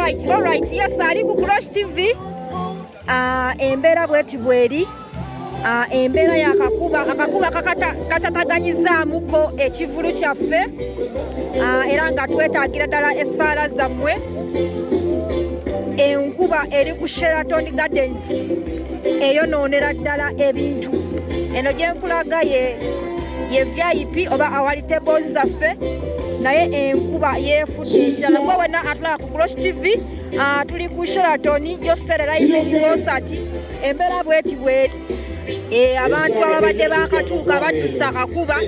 Alright. Yes, ali ku Glosh TV. Embeera bweti bweri. Embeera y'akakuba katataganyizaamuko ekivulu kyaffe. Era nga twetaagira ddala essaala zammwe. Enkuba eri ku Sheraton Gardens eyonoonera ddala ebintu. Eno gye nkulaga ye VIP oba awali tables zaffe. Naye enkuba yeefudde ekirala gwe wenna atulaba ku Glosh TV. Tuli ku Sheraton Jostere live concert. Embeera bweti bweri. Abantu ababadde bakatuuka baddusa akakuba.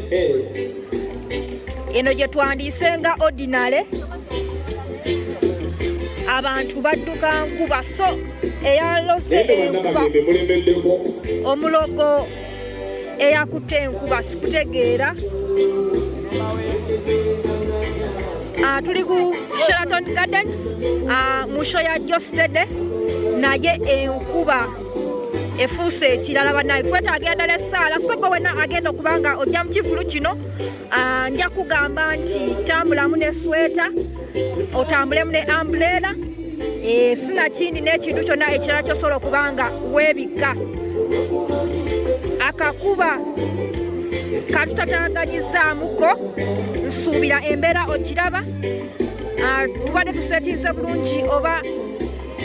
Eno gye twandiise nga ordinary. Abantu badduka nkuba so eyaloze enkuba omulogo eyakutte enkuba sikutegeera. Tuli ku Sheraton Gardens mu show ya Jostede naye enkuba efuuse ekirala bannaye kwetaagira ddala essaala so gwe wenna agenda okubanga ojja mu kivulu kino. Nja kugamba nti tambulamu ne sweta otambulemu ne umbrella. Sinakindi n'ekintu kyonna ekirala kyosobola okubanga weebikka. Akakuba katutataganyizaamuko nsuubira embeera ogiraba. Tubadde tusetinze bulungi oba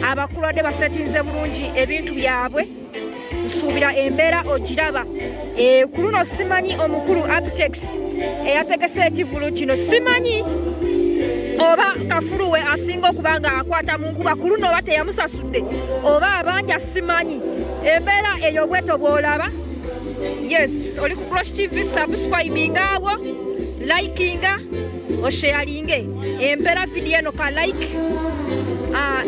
abakulu badde basetinze bulungi ebintu byabwe. Nsuubira embeera ogiraba. Ku luno simanyi omukulu Aptex eyategese ekivulu kino simanyi oba kafuluwe asinga okubanga akwata mu nkuba ku luno oba teyamusasudde oba abanja simanyi. Embeera eyo bweto bw'olaba. Yes, oli ku Glosh TV, subscribinga awo, likinga, osharinge. Embeera video eno ka like.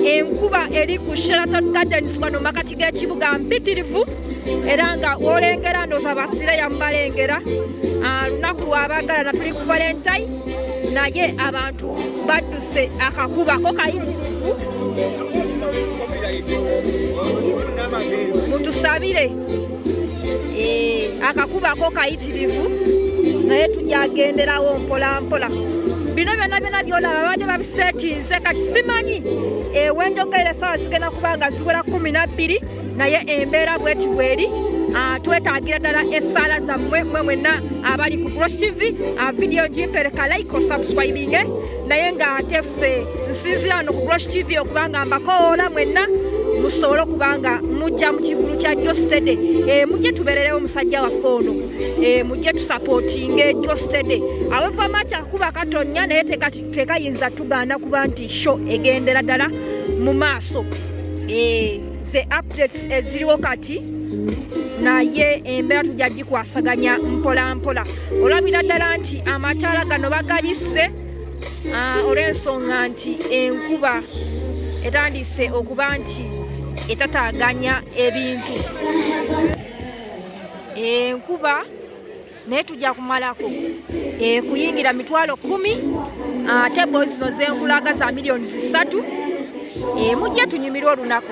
Enkuba eri ku Sheraton Gardens wano makati g'ekibuga mpitirivu era nga wolengera ndooza basire yamubalengera. Lunaku lw'abaagalana tuli ku Valentine naye abantu badduse akakuba ko kayitirivu. Mutusabire. Akakuba ko kayitirivu naye tujagenderawo mpola mpola. Bino byonna byolaba babadde babisetinze kati simanyi wenjogerera essaawa zigenda kubanga ziwera 12 naye embeera bweti bweri. Twetaagira ddala essaala zammwe mwe mwenna abali ku Glosh TV. Video gimpereka like subscribinge naye nga ate ffe nsinzira no ku Glosh TV okubanga mbakoola mwenna musobole okubanga mujja mu kivulu kya Jostede. Mujje tubeererewo omusajja waffe ono. Mujje tusapootinge Jostede. Aweva macha akuba katonya naye tekayinza tugaana kuba nti show egendera ddala mu maaso. Ze updates eziriwo kati naye embeera tujja gikwasaganya mpola mpola. Olabira ddala nti amataala gano bagabisse olw'ensonga nti enkuba etandise okuba nti etataganya ebintu. Enkuba naye tujja kumalako kuyingira 10,000. Tables zino zenkulaga za millions 3. Mujje tunyumirwe olunaku.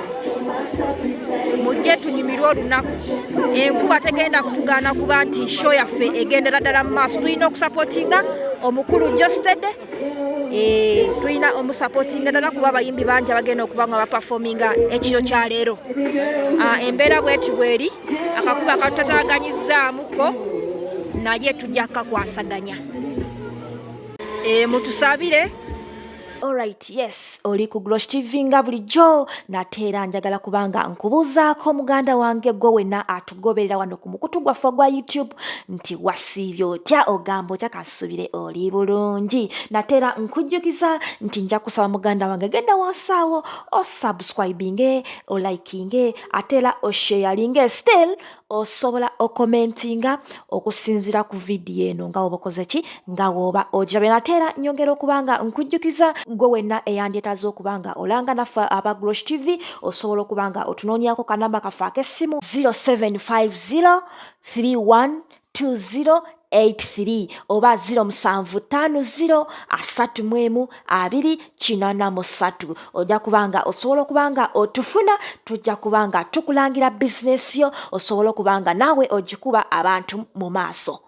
Enkuba tegenda kutugaana kuba nti show yaffe egendera ddala mu maaso. Tulina okusapootinga omukulu Jostede. Tulina omusapootinga ddala kuba abayimbi bangi abagenda okuba nga bapafominga ekiro kya leero. Embeera bweti bweri. Akakuba katutataganyizaamuko naye tujja kakwasaganya. Mutusabire. Alright, yes, oli ku Glosh TV nga bulijjo nateera njagala kubanga nkubuuzaako muganda wange gwe wenna atugoberera wano ku mukutu gwaffe gwa YouTube nti wasiibye otya ogamba otya kasubire oli bulungi. Nateera nkujjukiza nti nja kusaba muganda wange genda wansaawo osubscribinge olikinge ateera osharinge still osobola okomentinga okusinzira ku video eno nga woba okoze ki nga woba ojabe. Nateera nyongera okubanga nkujjukiza gwe wenna eyandyetaza okubanga olanga naffe aba Glosh TV osobola okubanga otunoonyako kanamba kaffe ak'essimu 0750312083 oba 0750312083. Ojja kubanga osobola okubanga otufuna, tujja kubanga tukulangira bizinesi yo osobola okubanga naawe ogikuba abantu mu maaso.